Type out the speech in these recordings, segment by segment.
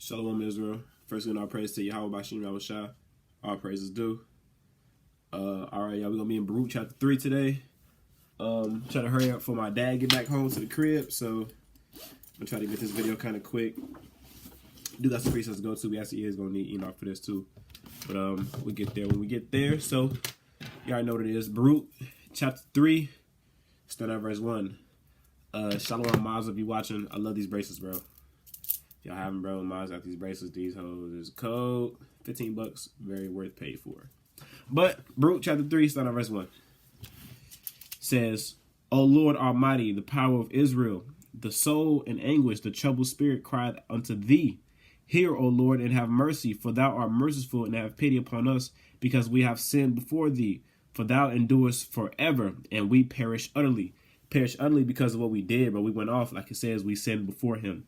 Shalom Israel. First, we all praise to Yahweh Bashim Yahushua. All praises due. All right, y'all. We're gonna be in Baruch chapter 3 today. Try to hurry up for my dad get back home to the crib, so I'm gonna try to get this video kind of quick. Do got some precepts to go to. We actually is gonna need Enoch for this too, but we get there when we get there. So you already know what it is. Baruch chapter 3, start at verse 1. Shalom Maz, if you watching, I love these bracelets, bro. Y'all have them, bro. Maz got these bracelets, these hoes. There's a code, $15, very worth paid for. But Baruch chapter 3, start at verse 1. Says, O Lord Almighty, the power of Israel, the soul in anguish, the troubled spirit cried unto thee. Hear, O Lord, and have mercy, for thou art merciful, and have pity upon us, because we have sinned before thee. For thou endurest forever, and we perish utterly. Perish utterly because of what we did, but we went off, like it says, we sinned before him.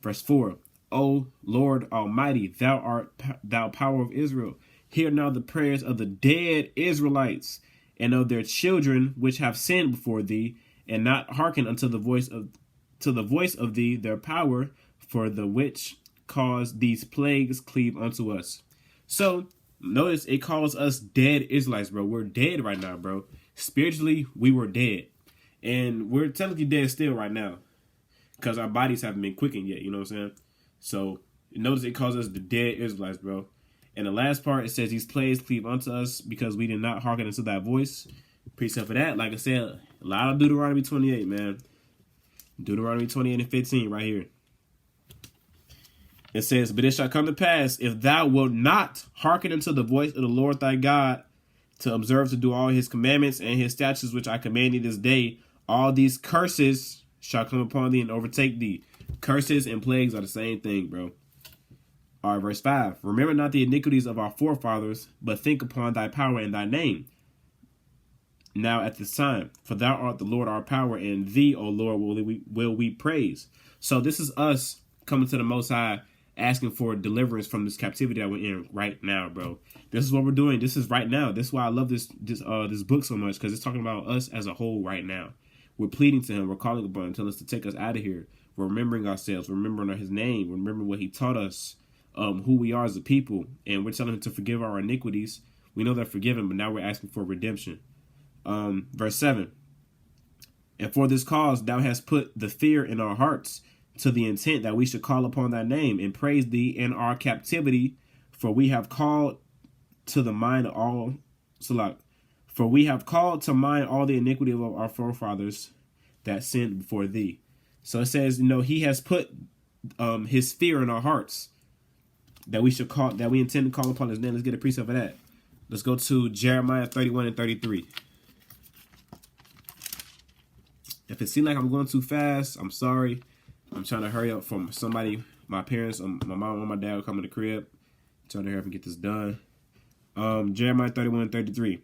Verse 4, O Lord Almighty, thou art thou power of Israel. Hear now the prayers of the dead Israelites, and of their children which have sinned before thee, and not hearken unto the voice of thee, their power, for the which cause these plagues cleave unto us. So notice it calls us dead Israelites, bro. We're dead right now, bro. Spiritually, we were dead. And we're technically dead still right now, because our bodies haven't been quickened yet, you know what I'm saying? So notice it calls us the dead Israelites, bro. And the last part, it says these plagues cleave unto us because we did not hearken unto thy voice. Precept for that, like I said, a lot of Deuteronomy 28, man. Deuteronomy 28 and 15 right here. It says, but it shall come to pass, if thou wilt not hearken unto the voice of the Lord thy God, to observe to do all his commandments and his statutes which I command thee this day, all these curses shall come upon thee and overtake thee. Curses and plagues are the same thing, bro. All right, verse 5. Remember not the iniquities of our forefathers, but think upon thy power and thy name. Now at this time, for thou art the Lord our power, and thee, O Lord, will we praise. So this is us coming to the Most High, asking for deliverance from this captivity that we're in right now, bro. This is what we're doing. This is right now. That's why I love this book so much, because it's talking about us as a whole right now. We're pleading to him. We're calling upon him, telling us to take us out of here. We're remembering ourselves. We're remembering his name. We're remembering what he taught us, who we are as a people. And we're telling him to forgive our iniquities. We know they're forgiven, but now we're asking for redemption. Verse 7. And for this cause thou hast put the fear in our hearts, to the intent that we should call upon thy name and praise thee in our captivity. For we have called to the mind all For we have called to mind all the iniquity of our forefathers that sinned before thee. So it says, he has put his fear in our hearts, that we intend to call upon his name. Let's get a precept for that. Let's go to Jeremiah 31 and 33. If it seems like I'm going too fast, I'm sorry. I'm trying to hurry up from somebody, my parents, my mom and my dad will come to the crib. I'm trying to hurry up and get this done. Jeremiah 31 and 33.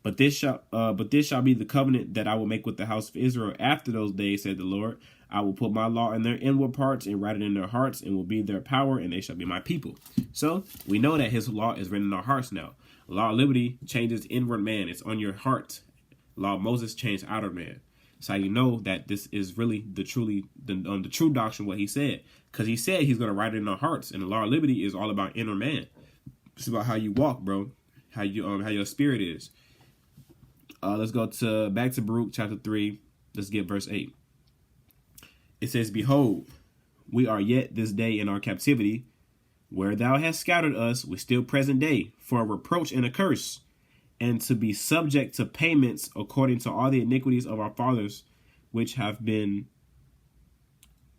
But this shall be the covenant that I will make with the house of Israel after those days, said the Lord. I will put my law in their inward parts and write it in their hearts, and will be their power, and they shall be my people. So we know that his law is written in our hearts now. Law of liberty changes inward man. It's on your heart. Law of Moses changed outer man. That's how you know that this is really the true doctrine, what he said. Because he said he's going to write it in our hearts. And the law of liberty is all about inner man. It's about how you walk, bro. How your spirit is. Let's go back to Baruch chapter 3. Let's get verse 8. It says, behold, we are yet this day in our captivity, where thou hast scattered us with still present day, for a reproach and a curse, and to be subject to payments according to all the iniquities of our fathers, which have been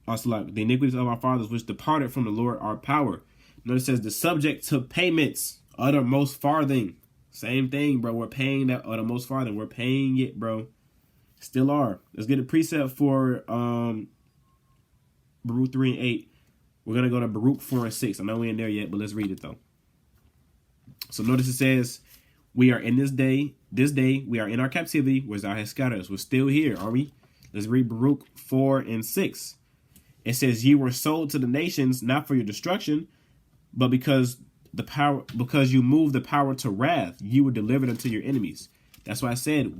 the iniquities of our fathers, which departed from the Lord our power. Notice it says the subject to payments, uttermost farthing. Same thing, bro. We're paying that uttermost farthing. We're paying it, bro. Still are. Let's get a precept for Baruch 3 and 8. We're going to go to Baruch 4 and 6. I know we ain't there yet, but let's read it, though. So notice it says, we are in this day, we are in our captivity, where thou hast scattered us. We're still here, are we? Let's read Baruch 4 and 6. It says, ye were sold to the nations, not for your destruction, but because you moved the power to wrath, you were delivered unto your enemies. That's why I said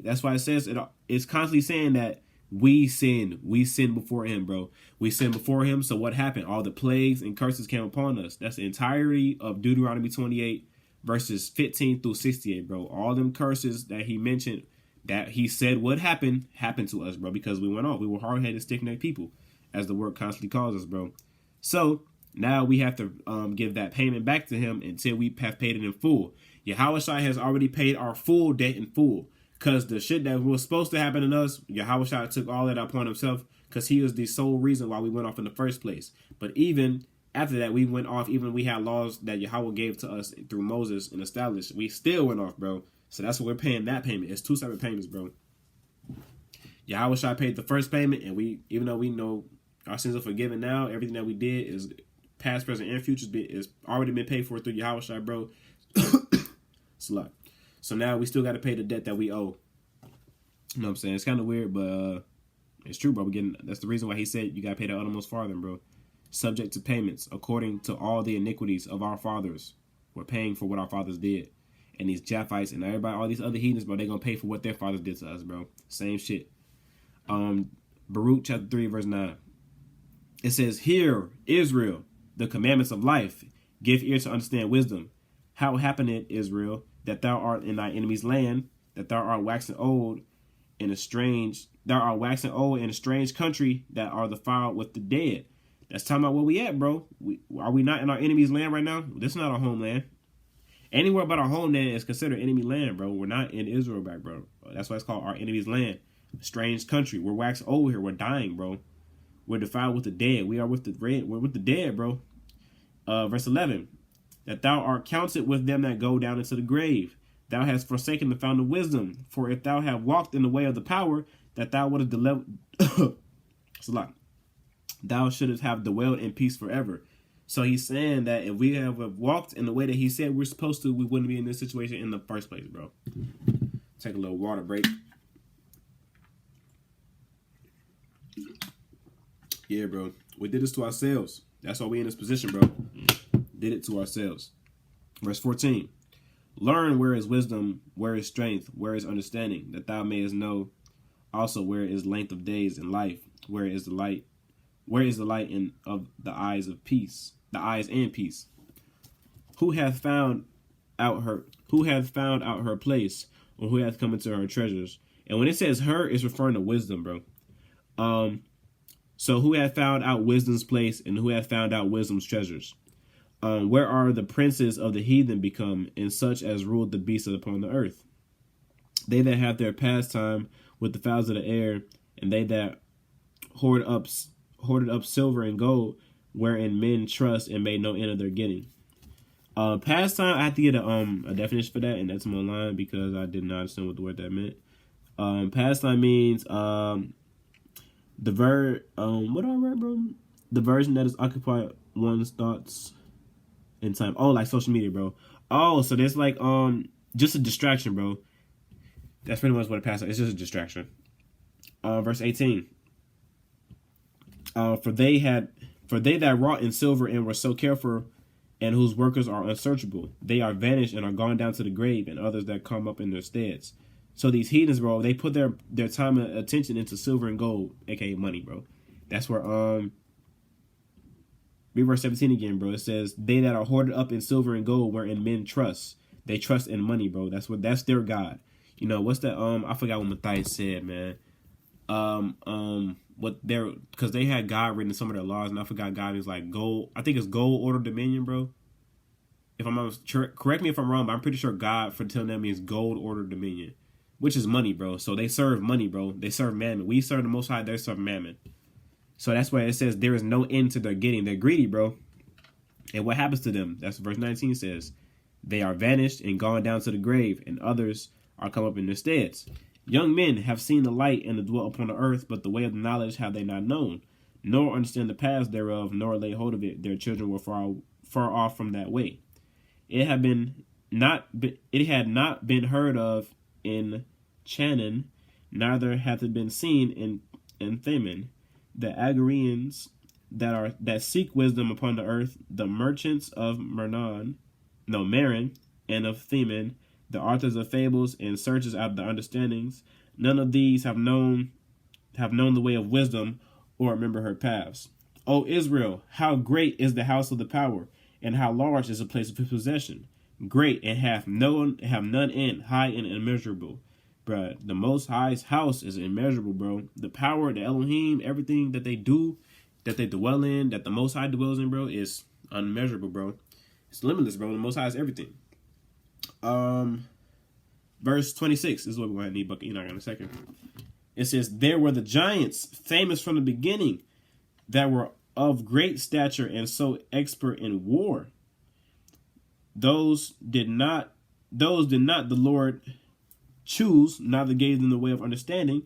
that's why it says it's constantly saying that We sinned. We sinned before him, bro. We sinned before him. So what happened? All the plagues and curses came upon us. That's the entirety of Deuteronomy 28, verses 15 through 68, bro. All them curses that he mentioned, that he said would happen, happened to us, bro, because we went off. We were hard-headed, stiff-necked people, as the word constantly calls us, bro. So now we have to give that payment back to him until we have paid it in full. Yahushua has already paid our full debt in full. Because the shit that was supposed to happen to us, Yahushua took all that upon himself, because he was the sole reason why we went off in the first place. But even after that, we went off, even we had laws that Yahweh gave to us through Moses and established, we still went off, bro. So that's what we're paying that payment. It's two separate payments, bro. Yahushua paid the first payment, and we, even though we know our sins are forgiven now, everything that we did is past, present, and future is already been paid for through Yahushua, bro. It's a lot. So now we still got to pay the debt that we owe. You know what I'm saying? It's kind of weird, but it's true, bro. That's the reason why he said you got to pay the uttermost farthing, bro. Subject to payments according to all the iniquities of our fathers. We're paying for what our fathers did. And these Japhites and everybody, all these other heathens, bro, they're going to pay for what their fathers did to us, bro. Same shit. Baruch chapter 3, verse 9. It says, "Hear, Israel, the commandments of life. Give ear to understand wisdom. How happeneth, Israel, that thou art in thy enemy's land, that thou art waxing old in a strange country, that are defiled with the dead." That's talking about where we at, bro. Are we not in our enemy's land right now? This is not our homeland. Anywhere but our homeland is considered enemy land, bro. We're not in Israel back, bro. That's why it's called our enemy's land. Strange country. We're waxing old here. We're dying, bro. We're defiled with the dead. We're with the dead, bro. Verse 11. That thou art counted with them that go down into the grave. Thou hast forsaken the fount of wisdom. For if thou have walked in the way of the power, that thou wouldest deliver. It's a lot. Thou shouldst have dwelled in peace forever. So he's saying that if we have walked in the way that he said we're supposed to, we wouldn't be in this situation in the first place, bro. Take a little water break. Yeah, bro. We did this to ourselves. That's why we in this position, bro. Did it to ourselves. Verse 14. Learn where is wisdom, where is strength, where is understanding, that thou mayest know also where is length of days and life, where is the light in of the eyes of peace, the eyes and peace. Who hath found out her place, or who hath come into her treasures? And when it says her, it's referring to wisdom, bro. So who hath found out wisdom's place, and who hath found out wisdom's treasures? Where are the princes of the heathen become, and such as ruled the beasts upon the earth? They that have their pastime with the fowls of the air, and they that hoarded up silver and gold, wherein men trust and made no end of their getting. Pastime, I have to get a definition for that, and that's online because I did not understand what the word that meant. Pastime means the what do I write, bro? The version that is occupied one's thoughts in time. Oh, like social media, bro. Oh, so there's like just a distraction, bro. That's pretty much what a pastime is. It's just a distraction. Verse 18. For they that wrought in silver and were so careful, and whose workers are unsearchable, they are vanished and are gone down to the grave, and others that come up in their steads. So these heathens, bro, they put their time and attention into silver and gold, aka money, bro. That's where read verse 17 again, bro. It says, they that are hoarded up in silver and gold, wherein men trust. They trust in money, bro. That's their God. You know, what's that? I forgot what Matthias said, man. Because they had God written in some of their laws, and I forgot God is like gold. I think it's gold order dominion, bro. If I'm not correct me if I'm wrong, but I'm pretty sure God for telling them means gold order dominion, which is money, bro. So they serve money, bro. They serve mammon. We serve the Most High. They serve mammon. So that's why it says there is no end to their getting. They're greedy, bro. And what happens to them? That's what verse 19 says. They are vanished and gone down to the grave, and others are come up in their steads. Young men have seen the light and dwell upon the earth, but the way of the knowledge have they not known, nor understand the paths thereof, nor lay hold of it. Their children were far off from that way. It had not been heard of in Chanaan, neither hath it been seen in Theman. The Agareans that seek wisdom upon the earth, the merchants of Marin, and of Theman, the authors of fables and searchers out the understandings, none of these have have known the way of wisdom, or remember her paths. O Israel, how great is the house of the power, and how large is the place of his possession. Great, and have none end, high and immeasurable. Bruh, the Most High's house is immeasurable, bro. The power, the Elohim, everything that they do, that they dwell in, that the Most High dwells in, bro, is unmeasurable, bro. It's limitless, bro. The Most High is everything. Verse 26 is what we're going to need Bucket Enoch in a second. It says, there were the giants, famous from the beginning, that were of great stature and so expert in war. Those did not the Lord choose, neither gave them the way of understanding,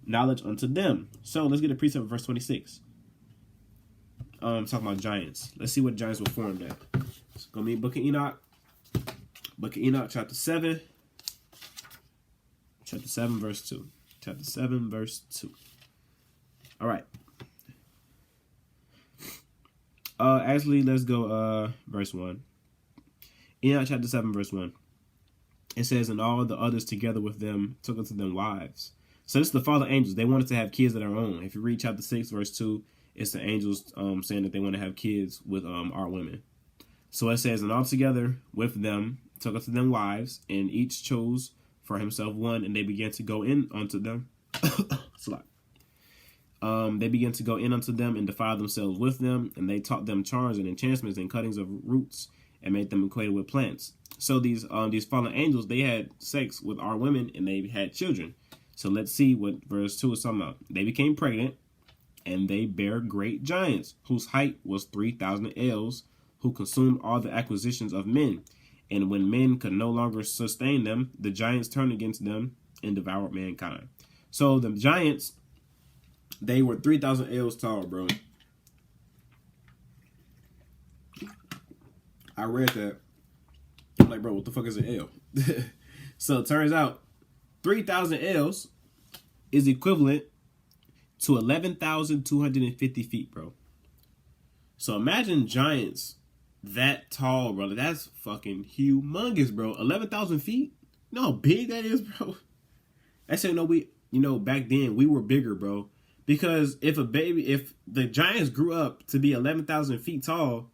knowledge unto them. So let's get a precept of verse 26. Talking about giants. Let's see what giants were formed at. It's gonna be Book of Enoch. Book of Enoch, chapter 7. Chapter 7, verse 2. Chapter 7, verse 2. All right. Actually, let's go verse 1. Enoch chapter 7, verse 1. It says, and all the others together with them took unto them wives. So this is the fallen angels. They wanted to have kids of their own. If you read chapter 6, verse 2, it's the angels saying that they want to have kids with our women. So it says, and all together with them took unto them wives, and each chose for himself one, and they began to go in unto them. They began to go in unto them and defile themselves with them, and they taught them charms and enchantments and cuttings of roots, and made them acquainted with plants. So these fallen angels, they had sex with our women, and they had children. So let's see what verse 2 is talking about. They became pregnant, and they bare great giants, whose height was 3,000 ells, who consumed all the acquisitions of men. And when men could no longer sustain them, the giants turned against them and devoured mankind. So the giants, they were 3,000 ells tall, bro. I read that. I'm like, bro, what the fuck is an L? So it turns out 3,000 L's is equivalent to 11,250 feet, bro. So imagine giants that tall, brother. That's fucking humongous, bro. 11,000 feet? You know how big that is, bro? That's back then we were bigger, bro. Because if the giants grew up to be 11,000 feet tall,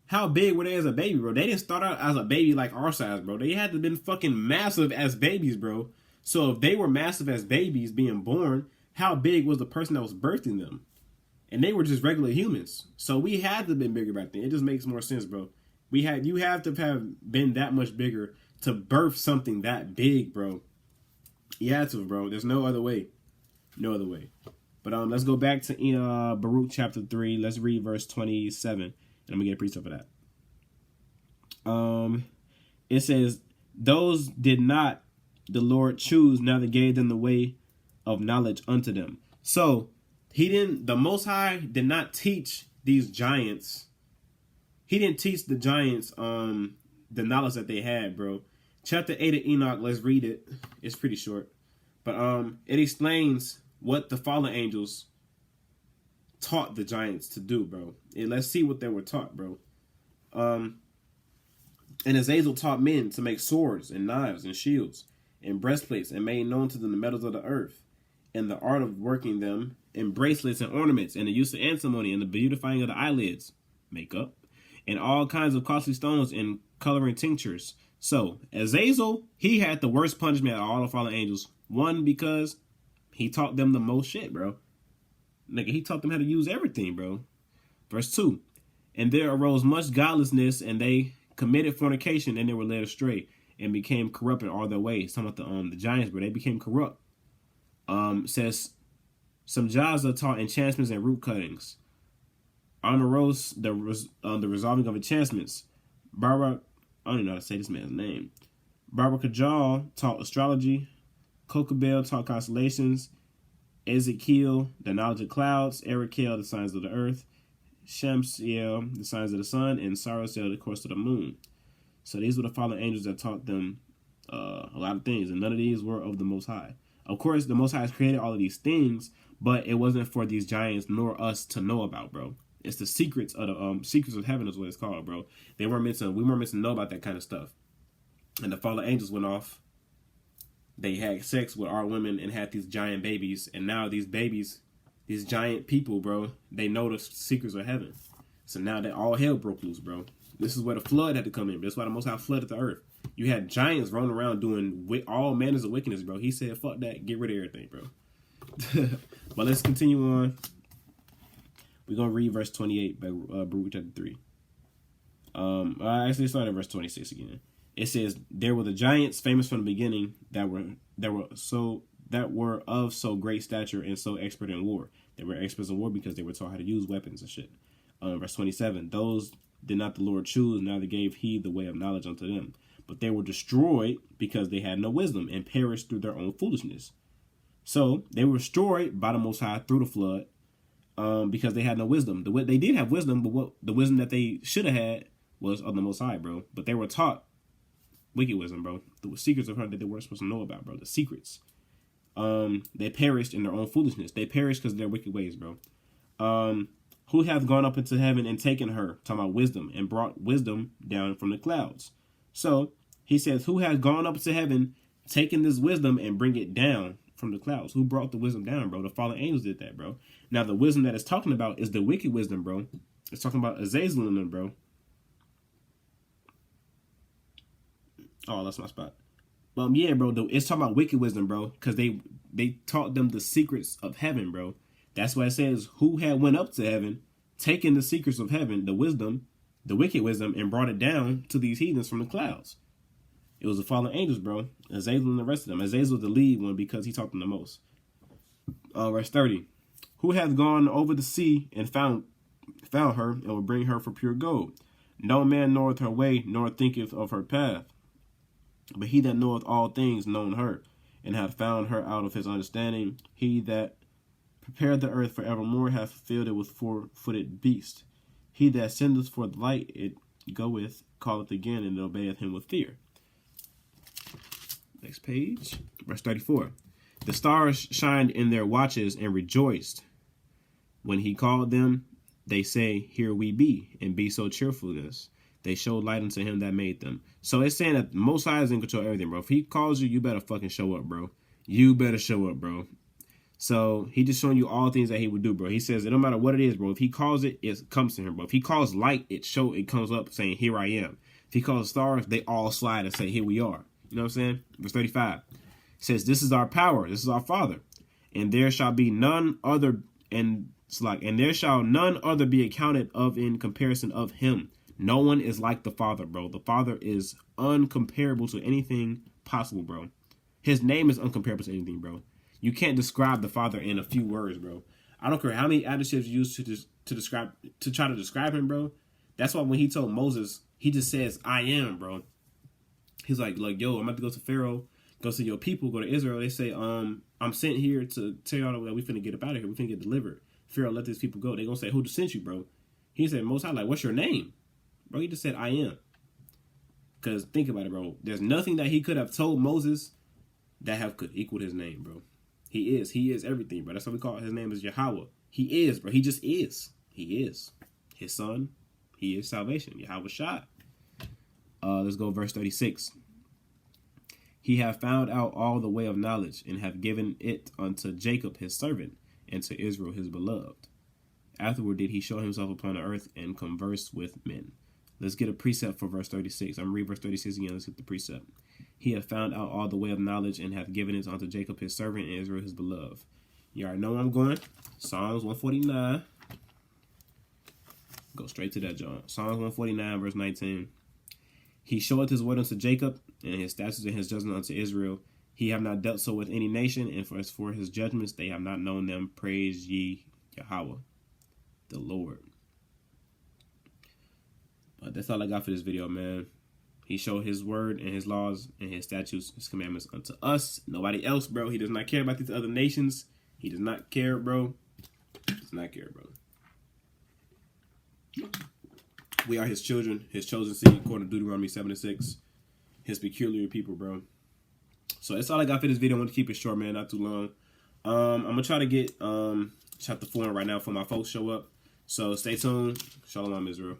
how big were they as a baby, bro? They didn't start out as a baby like our size, bro. They had to have been fucking massive as babies, bro. So if they were massive as babies being born, how big was the person that was birthing them? And they were just regular humans. So we had to have been bigger back then. It just makes more sense, bro. You have to have been that much bigger to birth something that big, bro. You had to, bro. There's no other way. No other way. But let's go back to Baruch chapter 3. Let's read verse 27. And I'm going to get a precept for that. It says, those did not the Lord choose, neither gave them the way of knowledge unto them. So, the Most High did not teach these giants. He didn't teach the giants the knowledge that they had, bro. Chapter 8 of Enoch, let's read it. It's pretty short. But it explains what the fallen angels taught the giants to do, bro. And let's see what they were taught, bro. And Azazel taught men to make swords and knives and shields and breastplates, and made known to them the metals of the earth, and the art of working them, and bracelets and ornaments, and the use of antimony, and the beautifying of the eyelids, makeup, and all kinds of costly stones and coloring tinctures. So Azazel, he had the worst punishment of all the fallen angels. One, because he taught them the most shit, bro. Nigga, he taught them how to use everything, bro. Verse 2. And there arose much godlessness, and they committed fornication, and they were led astray, and became corrupt in all their ways. Some of the giants, bro, they became corrupt. Says some Jaza taught enchantments and root cuttings. Armoros, the resolving of enchantments. Baruch, I don't know how to say this man's name. Baruch taught astrology. Kokabel taught constellations. Ezekiel, the knowledge of clouds. Erikel, the signs of the earth. Shamsiel, the signs of the sun. And Sarosel, the course of the moon. So these were the fallen angels that taught them a lot of things. And none of these were of the Most High. Of course, the Most High has created all of these things, but it wasn't for these giants nor us to know about, bro. It's the secrets of the secrets of heaven is what it's called, bro. We weren't meant to know about that kind of stuff. And the fallen angels went off they had sex with our women and had these giant babies. And now these babies, these giant people, bro, they know the secrets of heaven. So now that all hell broke loose, bro. This is where the flood had to come in. That's why the Most High flooded the earth. You had giants running around doing all manners of wickedness, bro. He said, fuck that. Get rid of everything, bro. But let's continue on. We're going to read verse 28 by Baruch chapter 3. Actually, start at verse 26 again. It says, there were the giants famous from the beginning that were of so great stature and so expert in war. They were experts in war because they were taught how to use weapons and shit. Verse 27, those did not the Lord choose, neither gave he the way of knowledge unto them. But they were destroyed because they had no wisdom and perished through their own foolishness. So they were destroyed by the Most High through the flood because they had no wisdom. They did have wisdom, but what the wisdom that they should have had was of the Most High, bro. But they were taught wicked wisdom, bro. The secrets of her that they weren't supposed to know about, bro. The secrets. They perished in their own foolishness. They perished because of their wicked ways, bro. Who hath gone up into heaven and taken her, talking about wisdom, and brought wisdom down from the clouds. So he says, who has gone up to heaven, taken this wisdom and bring it down from the clouds? Who brought the wisdom down, bro? The fallen angels did that, bro. Now the wisdom that it's talking about is the wicked wisdom, bro. It's talking about Azazel in them, bro. Oh, that's my spot. Yeah, bro. It's talking about wicked wisdom, bro, because they taught them the secrets of heaven, bro. That's why it says, who had went up to heaven, taken the secrets of heaven, the wisdom, the wicked wisdom, and brought it down to these heathens from the clouds. It was the fallen angels, bro. Azazel and the rest of them. Azazel was the lead one because he taught them the most. Verse 30. Who hath gone over the sea and found her, and will bring her for pure gold? No man knoweth her way, nor thinketh of her path. But he that knoweth all things known her, and hath found her out of his understanding. He that prepared the earth forevermore hath filled it with four-footed beasts. He that sendeth forth light, it goeth, calleth again, and obeyeth him with fear. Next page. Verse 34. The stars shined in their watches and rejoiced. When he called them, they say, here we be, and be so cheerfulness. They showed light unto him that made them. So it's saying that the Most High is in control of everything, bro. If he calls you, you better fucking show up, bro. You better show up, bro. So he just showing you all things that he would do, bro. He says it no matter what it is, bro. If he calls it, it comes to him, bro. If he calls light, it comes up saying, here I am. If he calls stars, they all slide and say, here we are. You know what I'm saying? Verse 35 says, this is our power. This is our Father. And there shall be none other, and there shall none other be accounted of in comparison of him. No one is like the Father, bro. The Father is uncomparable to anything possible, bro. His name is uncomparable to anything, bro. You can't describe the Father in a few words, bro. I don't care how many adjectives you use to try to describe him, bro. That's why when he told Moses, he just says, I am, bro. He's like, yo, I'm about to go to Pharaoh, go to your people, go to Israel. They say, I'm sent here to tell y'all that we finna get up out of here. We finna get delivered. Pharaoh, let these people go. They gonna say, who sent you, bro? He said, Most High, like, what's your name? Bro, he just said, I am. Because think about it, bro. There's nothing that he could have told Moses that could equal his name, bro. He is everything, bro. That's what we call it. His name is Yahweh. He is, bro. He just is. He is. His son, he is salvation. Yahweh Shai. Let's go verse 36. He hath found out all the way of knowledge, and hath given it unto Jacob his servant, and to Israel his beloved. Afterward did he show himself upon the earth, and converse with men. Let's get a precept for verse 36. I'm going to read verse 36 again. Let's get the precept. He hath found out all the way of knowledge, and hath given it unto Jacob his servant, and Israel his beloved. You already know where I'm going. Psalms 149. Go straight to that, John. Psalms 149, verse 19. He showeth his word unto Jacob, and his statutes and his judgment unto Israel. He have not dealt so with any nation, and as for his judgments, they have not known them. Praise ye Yahweh, the Lord. But that's all I got for this video, man. He showed his word and his laws and his statutes, his commandments unto us. Nobody else, bro. He does not care about these other nations. He does not care, bro. He does not care, bro. We are his children, his chosen seed, according to Deuteronomy 7:6. His peculiar people, bro. So that's all I got for this video. I want to keep it short, man, not too long. I'm going to try to get chapter 4 right now for my folks show up. So stay tuned. Shalom, Israel.